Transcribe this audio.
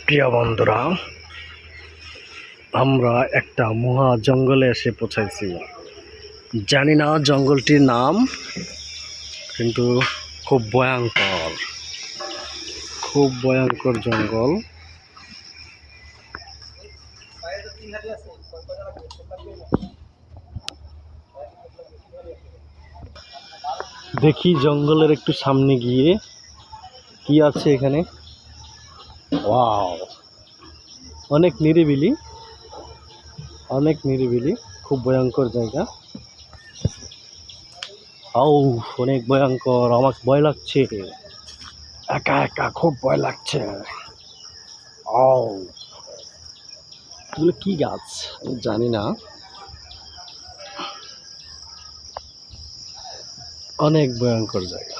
প্রিয় বন্ধুরা, আমরা একটা মহা জঙ্গলে এসে পৌঁছাইছি। জানি না জঙ্গলটির নাম, কিন্তু খুব ভয়ঙ্কর জঙ্গল। দেখি জঙ্গলের একটু সামনে গিয়ে কি আছে এখানে। ওয়াও, অনেক নিরিবিলি, খুব ভয়ঙ্কর জায়গা। অনেক ভয়ঙ্কর, আমার ভয় লাগছে, একা একা খুব ভয় লাগছে। এগুলো কি গাছ আমি জানি না। অনেক ভয়ঙ্কর জায়গা।